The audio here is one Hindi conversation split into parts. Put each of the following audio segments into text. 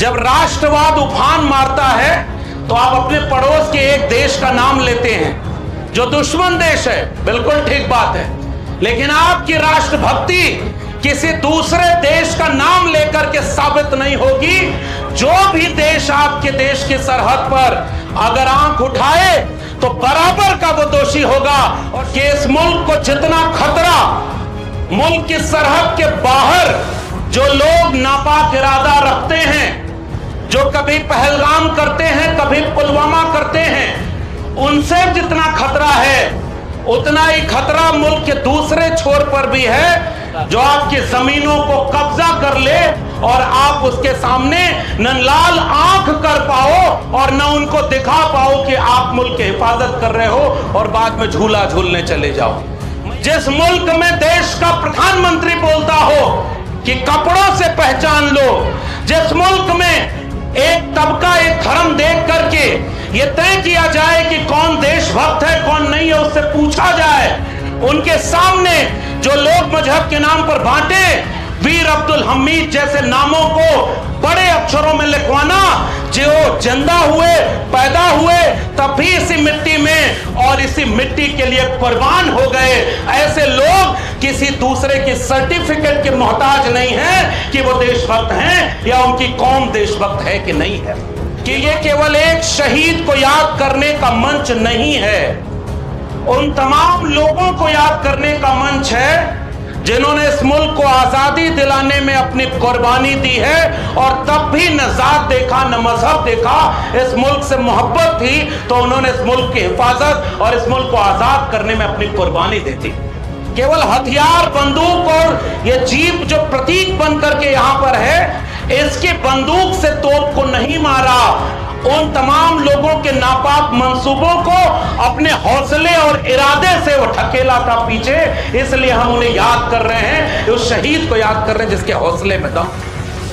जब राष्ट्रवाद उफान मारता है तो आप अपने पड़ोस के एक देश का नाम लेते हैं जो दुश्मन देश है, बिल्कुल ठीक बात है, लेकिन आपकी राष्ट्रभक्ति किसी दूसरे देश का नाम लेकर के साबित नहीं होगी। जो भी देश आपके देश की सरहद पर अगर आंख उठाए तो बराबर का वो दोषी होगा। और कि इस मुल्क को जितना खतरा मुल्क की सरहद के बाहर जो लोग नापाक इरादा रखते हैं, जो कभी पहलगाम करते हैं, कभी पुलवामा करते हैं, उनसे जितना खतरा है उतना ही खतरा मुल्क के दूसरे छोर पर भी है, जो आपकी जमीनों को कब्जा कर ले और आप उसके सामने न लाल आंख कर पाओ और न उनको दिखा पाओ कि आप मुल्क की हिफाजत कर रहे हो और बाद में झूला झूलने चले जाओ। जिस मुल्क में देश का प्रधानमंत्री बोलता हो कि कपड़ों से पहचान लो, जिस मुल्क में एक तबका एक धर्म देख करके ये तय किया जाए कि कौन देशभक्त है कौन नहीं है, उससे पूछा जाए, उनके सामने जो लोग मजहब के नाम पर बांटे वीर अब्दुल हमीद जैसे नामों को बड़े अक्षरों में लिखवाना, जो जिंदा हुए पैदा हुए तब भी इसी मिट्टी में और इसी मिट्टी के लिए कुर्बान हो गए, ऐसे लोग किसी दूसरे की सर्टिफिकेट के मोहताज नहीं है कि वो देशभक्त हैं या उनकी कौम देशभक्त है कि नहीं है। कि ये केवल एक शहीद को याद करने का मंच नहीं है, उन तमाम लोगों को याद करने का मंच है जिन्होंने इस मुल्क को आजादी दिलाने में अपनी कुर्बानी दी है और तब भी न जात देखा न मजहब देखा, इस मुल्क से मोहब्बत थी तो उन्होंने इस मुल्क की हिफाजत और इस मुल्क को आजाद करने में अपनी कुर्बानी दी थी। केवल हथियार बंदूक और ये जीप जो प्रतीक बन करके यहाँ पर है, इसकी बंदूक से तोप को नहीं मारा, उन तमाम लोगों के नापाक मंसूबों को अपने हौसले और इरादे से वो ढकेला था पीछे, इसलिए हम उन्हें याद कर रहे हैं, उस शहीद को याद कर रहे हैं जिसके हौसले में दम।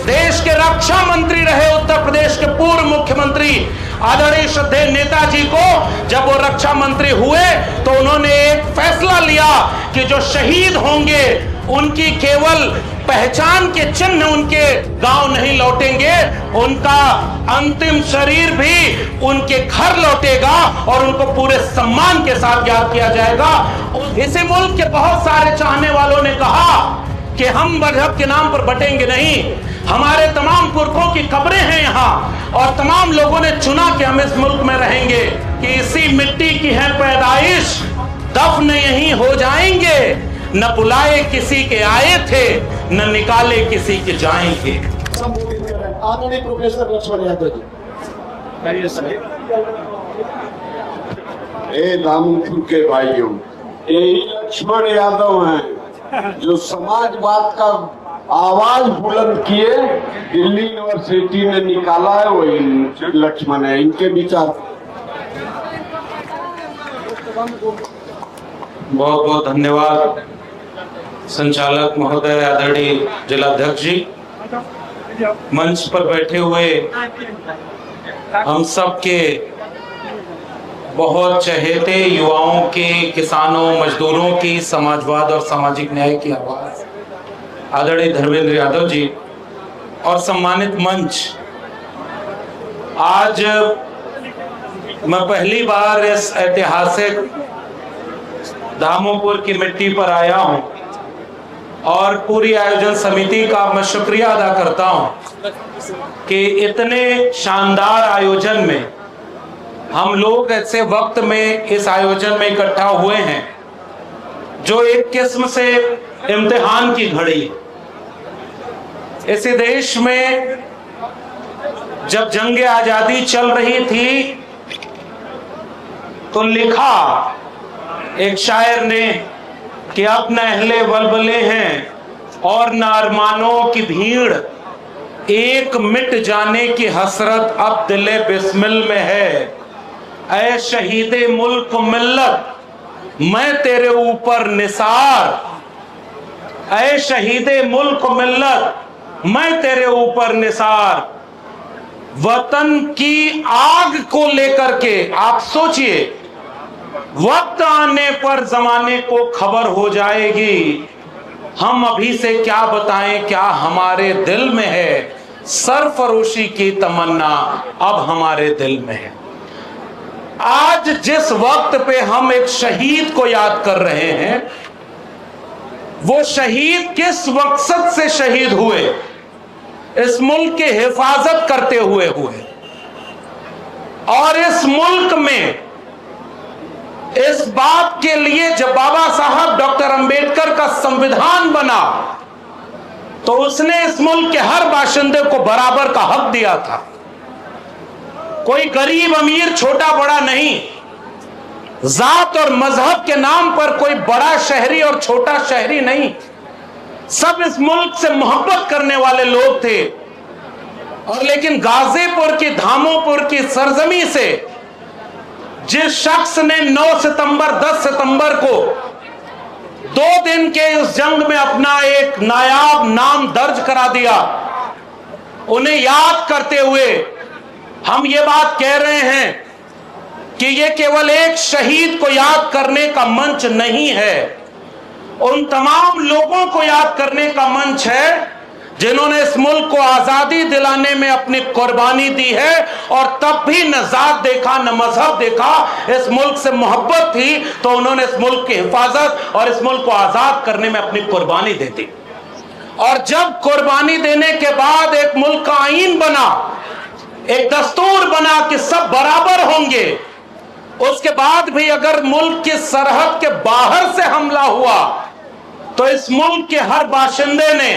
देश के रक्षा मंत्री रहे उत्तर प्रदेश के पूर्व मुख्यमंत्री आदरणीय श्रद्धेय नेताजी को जब वो रक्षा मंत्री हुए तो उन्होंने एक फैसला लिया कि जो शहीद होंगे उनकी केवल पहचान के चिन्ह उनके गांव नहीं लौटेंगे, उनका अंतिम शरीर भी उनके घर लौटेगा और उनको पूरे सम्मान के साथ याद किया जाएगा। इसी मुल्क के बहुत सारे चाहने वालों ने कहा कि हम मजहब के नाम पर बटेंगे नहीं, हमारे तमाम पुरखों की कब्रें हैं यहाँ और तमाम लोगों ने चुना कि हम इस मुल्क में रहेंगे, कि इसी मिट्टी की है पैदाइश, दफन यहीं हो जाएंगे, न बुलाए किसी के आए थे न निकाले किसी के जाएंगे। आदरणीय प्रोफेसर लक्ष्मण यादव जी। ए रामपुर के भाइयों, यही लक्ष्मण यादव हैं जो समाजवाद का आवाज बुलंद किए, दिल्ली यूनिवर्सिटी ने निकाला है, वही लक्ष्मण है। इनके विचार बहुत बहुत धन्यवाद संचालक महोदय, आदरणीय जिलाध्यक्ष जी, मंच पर बैठे हुए हम सब के बहुत चहेते युवाओं के, किसानों, मजदूरों की, समाजवाद और सामाजिक न्याय की आवाज आदरणीय धर्मेंद्र यादव जी और सम्मानित मंच। आज मैं पहली बार इस ऐतिहासिक दामोपुर की मिट्टी पर आया हूं और पूरी आयोजन समिति का मैं शुक्रिया अदा करता हूं कि इतने शानदार आयोजन में हम लोग ऐसे वक्त में इस आयोजन में इकट्ठा हुए हैं जो एक किस्म से इम्तिहान की घड़ी। इस देश में जब जंग आजादी चल रही थी तो लिखा एक शायर ने कि अब न अहले बलबले हैं और न अरमानों की भीड़, एक मिट जाने की हसरत अब दिले बिस्मिल में है। ऐ शहीदे मुल्क मिल्लत मैं तेरे ऊपर निसार, ऐ शहीदे मुल्क मिल्लत मैं तेरे ऊपर निसार। वतन की आग को लेकर के आप सोचिए, वक्त आने पर जमाने को खबर हो जाएगी, हम अभी से क्या बताएं क्या हमारे दिल में है। सरफरोशी की तमन्ना अब हमारे दिल में है। आज जिस वक्त पे हम एक शहीद को याद कर रहे हैं, वो शहीद किस मकसद से शहीद हुए? इस मुल्क की हिफाजत करते हुए हुए। और इस मुल्क में इस बात के लिए जब बाबा साहब डॉक्टर अंबेडकर का संविधान बना, तो उसने इस मुल्क के हर बाशिंदे को बराबर का हक दिया था। कोई गरीब अमीर छोटा बड़ा नहीं, जात और मजहब के नाम पर कोई बड़ा शहरी और छोटा शहरी नहीं, सब इस मुल्क से मोहब्बत करने वाले लोग थे। और लेकिन गाजीपुर की धामोपुर की सरजमी से जिस शख्स ने 9 सितंबर 10 सितंबर को 2 दिन के उस जंग में अपना एक नायाब नाम दर्ज करा दिया, उन्हें याद करते हुए हम ये बात कह रहे हैं कि ये केवल एक शहीद को याद करने का मंच नहीं है, उन तमाम लोगों को याद करने का मंच है जिन्होंने इस मुल्क को आजादी दिलाने में अपनी कुर्बानी दी है। और तब भी न जात देखा न मजहब देखा, इस मुल्क से मोहब्बत थी तो उन्होंने इस मुल्क की हिफाजत और इस मुल्क को आजाद करने में अपनी कुर्बानी दे दी। और जब कुर्बानी देने के बाद एक मुल्क का आईन बना, एक दस्तूर बना कि सब बराबर होंगे, उसके बाद भी अगर मुल्क की सरहद के बाहर से हमला हुआ तो इस मुल्क के हर बाशिंदे ने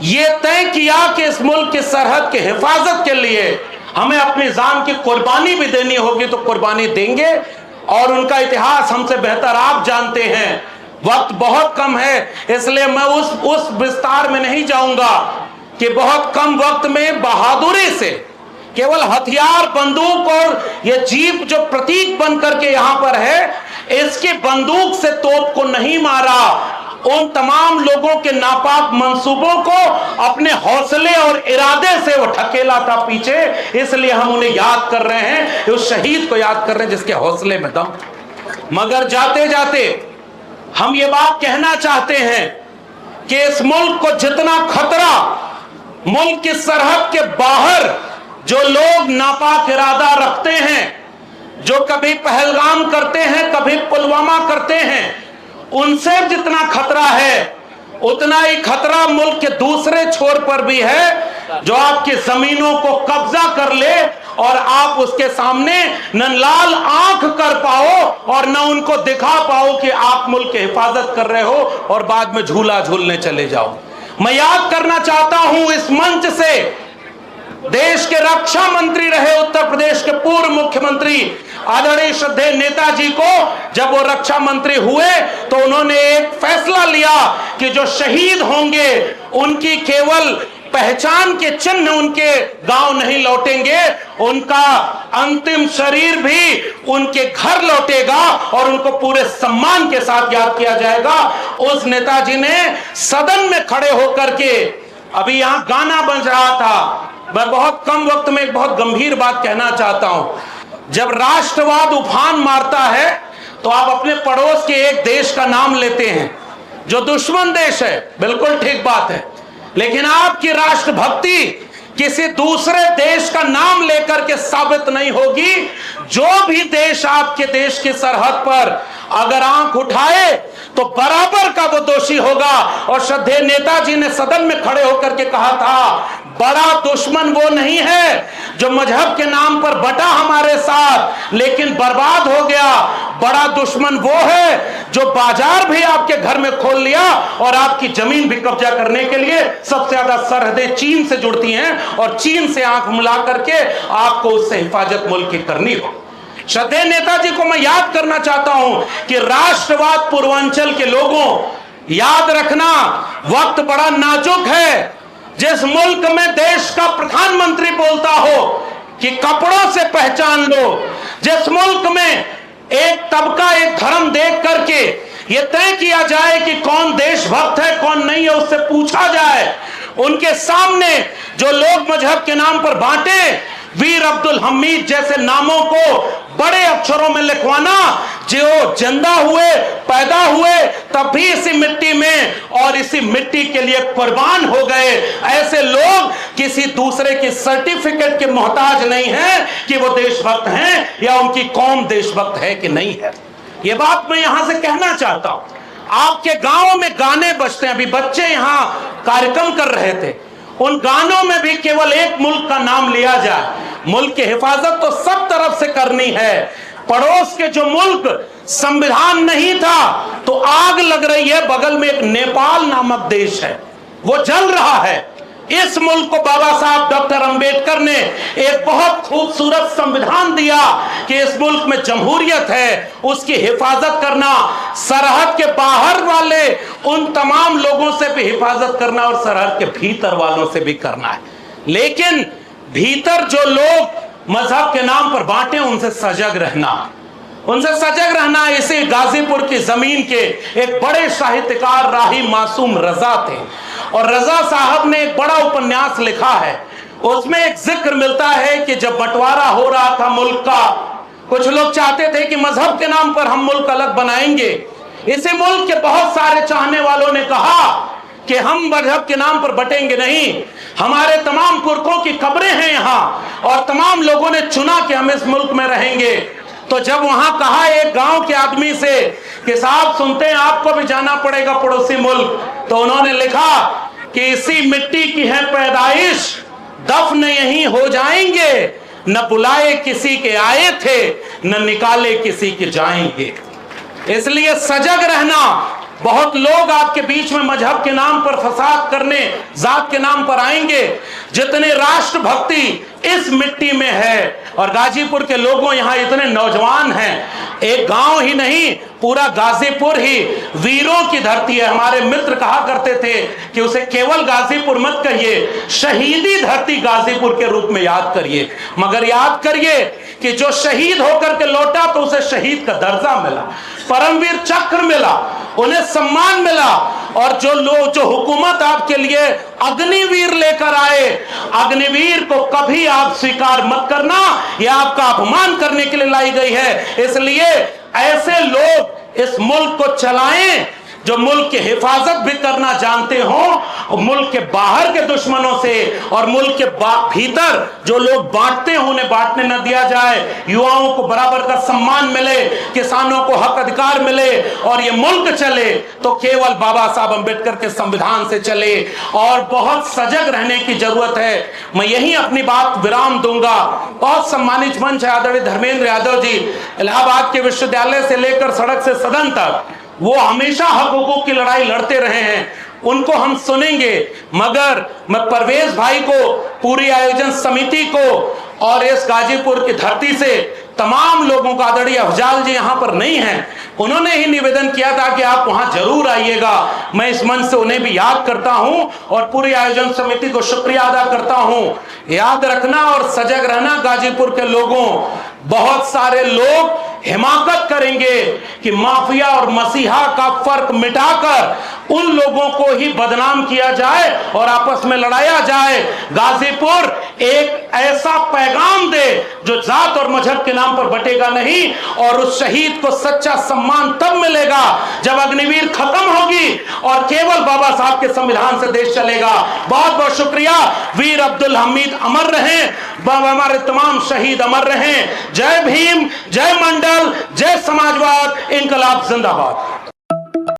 यह तय किया कि इस मुल्क की सरहद की हिफाजत के लिए हमें अपनी जान की कुर्बानी भी देनी होगी तो कुर्बानी देंगे। और उनका इतिहास हमसे बेहतर आप जानते हैं। वक्त बहुत कम है, इसलिए मैं उस विस्तार में नहीं जाऊंगा कि बहुत कम वक्त में बहादुरी से केवल हथियार, बंदूक और ये जीप जो प्रतीक बन करके यहां पर है, इसकी बंदूक से तोप को नहीं मारा, उन तमाम लोगों के नापाक मंसूबों को अपने हौसले और इरादे से वो ढकेला था पीछे। इसलिए हम उन्हें याद कर रहे हैं, उस शहीद को याद कर रहे हैं जिसके हौसले में दम। मगर जाते जाते हम ये बात कहना चाहते हैं कि इस मुल्क को जितना खतरा मुल्क की सरहद के बाहर जो लोग नापाक इरादा रखते हैं, जो कभी पहलगाम करते हैं, कभी पुलवामा करते हैं, उनसे जितना खतरा है उतना ही खतरा मुल्क के दूसरे छोर पर भी है, जो आपकी जमीनों को कब्जा कर ले और आप उसके सामने न लाल आंख कर पाओ और न उनको दिखा पाओ कि आप मुल्क की हिफाजत कर रहे हो और बाद में झूला झूलने चले जाओ। मैं याद करना चाहता हूं इस मंच से देश के रक्षा मंत्री रहे उत्तर प्रदेश के पूर्व मुख्यमंत्री आदरणीय श्रद्धेय नेताजी को, जब वो रक्षा मंत्री हुए तो उन्होंने एक फैसला लिया कि जो शहीद होंगे उनकी केवल पहचान के चिन्ह उनके गांव नहीं लौटेंगे, उनका अंतिम शरीर भी उनके घर लौटेगा और उनको पूरे सम्मान के साथ याद किया जाएगा। उस नेताजी ने सदन में खड़े होकर के, अभी यहां गाना बज रहा था, मैं बहुत कम वक्त में एक बहुत गंभीर बात कहना चाहता हूं। जब राष्ट्रवाद उफान मारता है तो आप अपने पड़ोस के एक देश का नाम लेते हैं जो दुश्मन देश है, बिल्कुल ठीक बात है, लेकिन आपकी राष्ट्रभक्ति किसी दूसरे देश का नाम लेकर के साबित नहीं होगी। जो भी देश आपके देश की सरहद पर अगर आंख उठाए तो बराबर का वो दोषी होगा। और श्रद्धेय नेताजी ने सदन में खड़े होकर के कहा था, बड़ा दुश्मन वो नहीं है जो मजहब के नाम पर बटा हमारे साथ लेकिन बर्बाद हो गया, बड़ा दुश्मन वो है जो बाजार भी आपके घर में खोल लिया और आपकी जमीन भी कब्जा करने के लिए सबसे ज्यादा सरहदें चीन से जुड़ती हैं और चीन से आंख मिला करके आपको उससे हिफाजत मुल्क की करनी हो। श्रद्धेय नेताजी को मैं याद करना चाहता हूं कि राष्ट्रवाद पूर्वांचल के लोगों, याद रखना वक्त बड़ा नाजुक है। जिस मुल्क में देश का प्रधानमंत्री बोलता हो कि कपड़ों से पहचान लो, जिस मुल्क में एक तबका एक धर्म देख करके ये तय किया जाए कि कौन देशभक्त है कौन नहीं है, उससे पूछा जाए, उनके सामने जो लोग मजहब के नाम पर बांटे, वीर अब्दुल हमीद जैसे नामों को बड़े अक्षरों में लिखवाना, जो जिंदा हुए, पैदा हुए तब भी इसी मिट्टी में और इसी मिट्टी के लिए कुर्बान हो गए। ऐसे लोग किसी दूसरे की सर्टिफिकेट के मोहताज नहीं हैं कि वो देशभक्त हैं या उनकी कौम देशभक्त है कि नहीं है। ये बात मैं यहां से कहना चाहता हूं। आपके गांव में गाने बजते हैं, अभी बच्चे यहां कार्यक्रम कर रहे थे, उन गानों में भी केवल एक मुल्क का नाम लिया जाए। मुल्क की हिफाजत तो सब तरफ से करनी है। पड़ोस के जो मुल्क संविधान नहीं था तो आग लग रही है, बगल में एक नेपाल नामक देश है, वो जल रहा है। इस मुल्क को बाबा साहब डॉक्टर अंबेडकर ने एक बहुत खूबसूरत संविधान दिया कि इस मुल्क में जमहूरियत है, उसकी हिफाजत करना, सरहद के बाहर वाले उन तमाम लोगों से भी हिफाजत करना और सरहद के भीतर वालों से भी करना है। लेकिन भीतर जो लोग मजहब के नाम पर बांटे, उनसे सजग रहना, उनसे सजग रहना। इसी गाजीपुर की जमीन के एक बड़े साहित्यकार राही मासूम रजा थे और रजा साहब ने एक बड़ा उपन्यास लिखा है। उसमें एक जिक्र मिलता है कि जब बंटवारा हो रहा था मुल्क का, कुछ लोग चाहते थे कि मजहब के नाम पर हम मुल्क अलग बनाएंगे। इसी मुल्क के बहुत सारे चाहने वालों ने कहा कि हम मजहब के नाम पर बटेंगे नहीं, हमारे तमाम पुरखों की कब्रें हैं यहाँ और तमाम लोगों ने चुना कि हम इस मुल्क में रहेंगे। तो जब वहां कहा एक गांव के आदमी से कि साहब सुनते हैं आपको भी जाना पड़ेगा पड़ोसी मुल्क, तो उन्होंने लिखा कि इसी मिट्टी की है पैदाइश, दफन यहीं हो जाएंगे, न बुलाए किसी के आए थे, न निकाले किसी के जाएंगे। इसलिए सजग रहना। बहुत लोग आपके बीच में मजहब के नाम पर फसाद करने, जात के नाम पर आएंगे। जितने राष्ट्रभक्ति इस मिट्टी में है, और गाजीपुर के लोगों यहाँ इतने नौजवान हैं, एक गांव ही नहीं पूरा गाजीपुर ही वीरों की धरती है। हमारे मित्र कहा करते थे कि उसे केवल गाजीपुर मत कहिए, शहीदी धरती गाजीपुर के रूप में याद करिए। मगर याद करिए कि जो शहीद होकर के लौटा तो उसे शहीद का दर्जा मिला, परमवीर चक्र मिला, उन्हें सम्मान मिला। और जो लोग, जो हुकूमत आपके लिए अग्निवीर लेकर आए, अग्निवीर को कभी आप स्वीकार मत करना, यह आपका अपमान करने के लिए लाई गई है। इसलिए ऐसे लोग इस मुल्क को चलाएं जो मुल्क की हिफाजत भी करना जानते हो, और मुल्क के बाहर के दुश्मनों से और मुल्क के भीतर जो लोग बांटते हैं उन्हें बांटने न दिया जाए। युवाओं को बराबर का सम्मान मिले, किसानों को हक अधिकार मिले, और ये मुल्क चले तो केवल बाबा साहब अंबेडकर के संविधान से चले। और बहुत सजग रहने की जरूरत है। मैं यही अपनी बात विराम दूंगा। बहुत सम्मानित मंच है आदरणीय धर्मेंद्र यादव जी, इलाहाबाद के विश्वविद्यालय से लेकर सड़क से सदन तक वो हमेशा हक हुकूक की लड़ाई लड़ते रहे हैं, उनको हम सुनेंगे। मगर मैं परवेज भाई को, पूरी आयोजन समिति को और इस गाजीपुर की धरती से तमाम लोगों का, आदरणीय अफजाल जी यहाँ पर नहीं हैं, उन्होंने ही निवेदन किया था कि आप वहां जरूर आइएगा। मैं इस मंच से उन्हें भी याद करता हूं और पूरी आयोजन समिति को शुक्रिया अदा करता हूं। याद रखना और सजग रहना गाजीपुर के लोगों, बहुत सारे लोग हिमाकत करेंगे कि माफिया और मसीहा का फर्क मिटाकर उन लोगों को ही बदनाम किया जाए और आपस में लड़ाया जाए। गाजीपुर एक ऐसा पैगाम दे जो जात और मजहब के नाम पर बटेगा नहीं, और उस शहीद को सच्चा सम्मान तब मिलेगा जब अग्निवीर खत्म होगी और केवल बाबा साहब के संविधान से देश चलेगा। बहुत बहुत शुक्रिया। वीर अब्दुल हमीद अमर रहें, हमारे तमाम शहीद अमर रहें। जय भीम, जय मंडल, जय समाजवाद, इनकलाब जिंदाबाद।